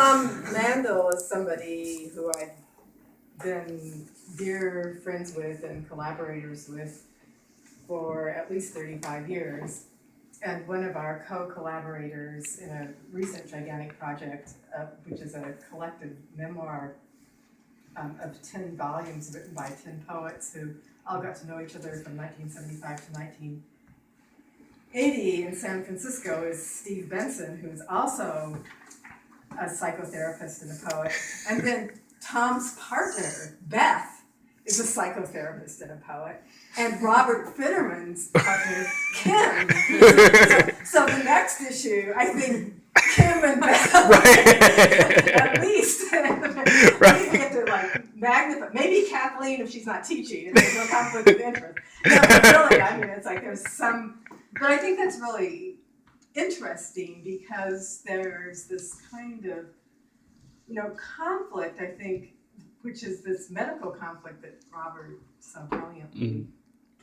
Tom Mandel is somebody who I've been dear friends with and collaborators with for at least 35 years. And one of our co-collaborators in a recent gigantic project, which is a collective memoir of 10 volumes written by 10 poets who all got to know each other from 1975 to 1980 in San Francisco, is Steve Benson, who's also a psychotherapist and a poet. And then Tom's partner, Beth, is a psychotherapist and a poet. And Robert Fitterman's partner, Kim. So the next issue, I think Kim and Beth, at least, we get to like magnify. Maybe Kathleen, if she's not teaching, and there's no conflict of interest. No, but really, I mean, it's like there's some, but I think that's really interesting because there's this kind of, conflict, I think, which is this medical conflict that Robert so brilliantly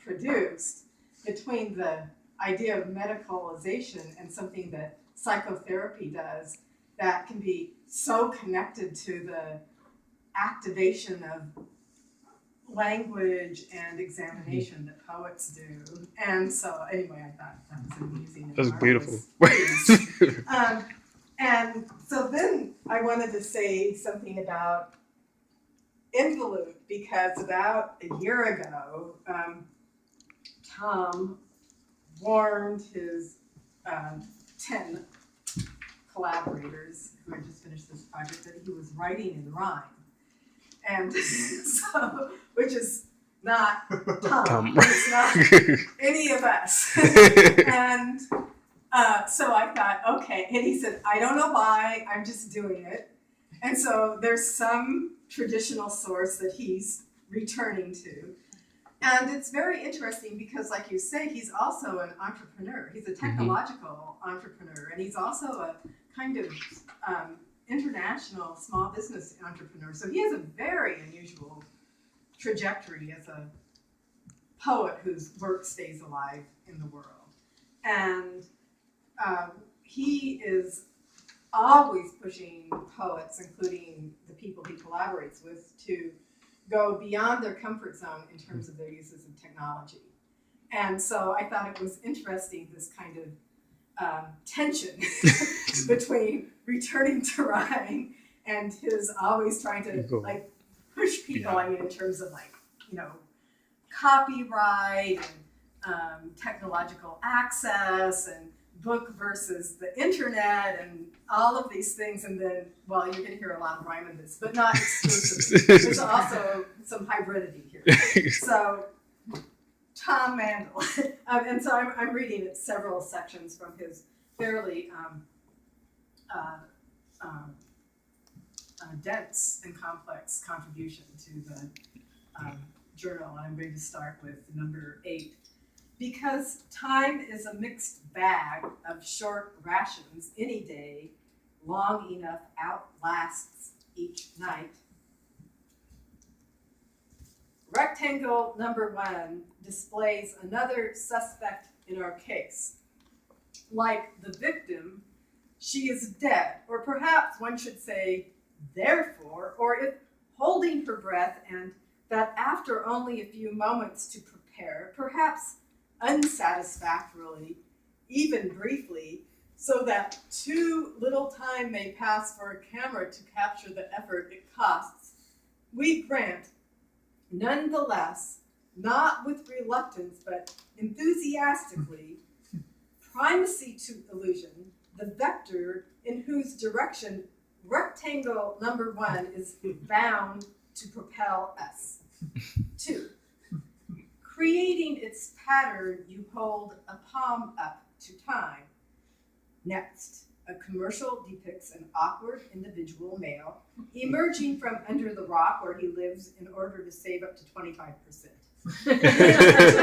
produced between the idea of medicalization and something that psychotherapy does that can be so connected to the activation of language and examination that poets do. And so anyway, I thought that was amusing. That was beautiful. And so then I wanted to say something about Involute, because about a year ago, Tom warned his 10 collaborators who had just finished this project that he was writing in rhyme. And so, which is not Tom. It's not any of us. And so I thought, okay. And he said, I don't know why, I'm just doing it. And so there's some traditional source that he's returning to. And it's very interesting because, like you say, he's also an entrepreneur. He's a technological entrepreneur, and he's also a kind of international small business entrepreneur. So he has a very unusual trajectory as a poet whose work stays alive in the world. And he is always pushing poets, including the people he collaborates with, to go beyond their comfort zone in terms of their uses of technology. And so I thought it was interesting, this kind of tension between returning to rhyme and his always trying to like push people, I mean, in terms of like, copyright and technological access and book versus the internet and all of these things. And then, well, you're going to hear a lot of rhyme in this, but not exclusively. There's also some hybridity here. So Tom Mandel. And so I'm reading several sections from his fairly dense and complex contribution to the journal. And I'm going to start with number 8. Because time is a mixed bag of short rations, any day long enough outlasts each night. Rectangle number 1 displays another suspect in our case. Like the victim, she is dead, or perhaps one should say, therefore, or if holding her breath, and that after only a few moments to prepare, perhaps unsatisfactorily, even briefly, so that too little time may pass for a camera to capture the effort it costs, we grant, nonetheless, not with reluctance, but enthusiastically, primacy to illusion, the vector in whose direction rectangle number 1 is bound to propel us. 2. Creating its pattern, you hold a palm up to time. Next, a commercial depicts an awkward individual male emerging from under the rock where he lives in order to save up to 25%.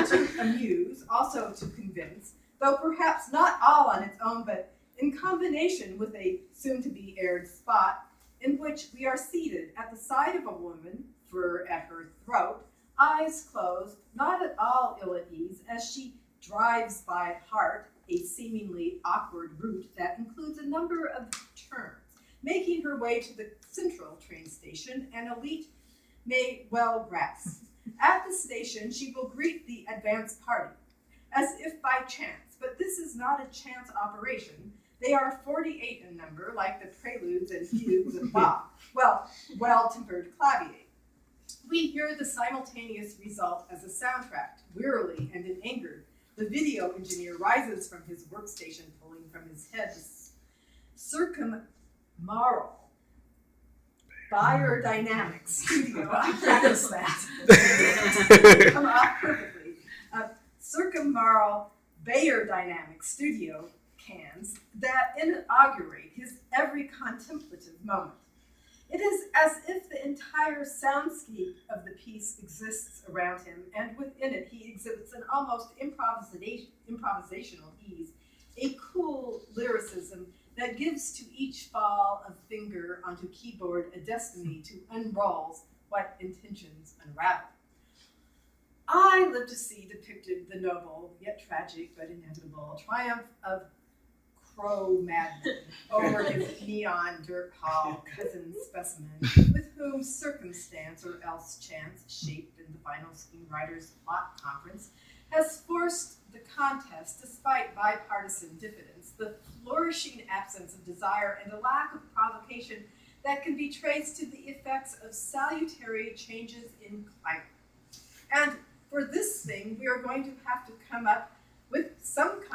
To amuse, also to convince, though perhaps not all on its own, but in combination with a soon-to-be aired spot in which we are seated at the side of a woman, fur at her throat, eyes closed, not at all ill at ease, as she drives by heart a seemingly awkward route that includes a number of turns. making her way to the Central train station, an elite may well grasp. At the station, she will greet the advance party, as if by chance, but this is not a chance operation. They are 48 in number, like the preludes and fugues of Bach, well-tempered clavier. We hear the simultaneous result as a soundtrack. Wearily and in anger, the video engineer rises from his workstation, pulling from his head the circummaral biodynamics studio. I practiced that. Come off perfectly. Circummaral biodynamics studio cans that inaugurate his every contemplative moment. It is as if the entire soundscape of the piece exists around him, and within it he exhibits an almost improvisational ease, a cool lyricism that gives to each fall of finger onto keyboard a destiny to unrolls what intentions unravel. I live to see depicted the noble, yet tragic but inevitable, triumph of Cro-Magnon over his neon dirt hall cousin specimen, with whom circumstance or else chance, shaped in the final screenwriter's plot conference, has forced the contest despite bipartisan diffidence, the flourishing absence of desire, and a lack of provocation that can be traced to the effects of salutary changes in climate. And for this thing, we are going to have to come up with some kind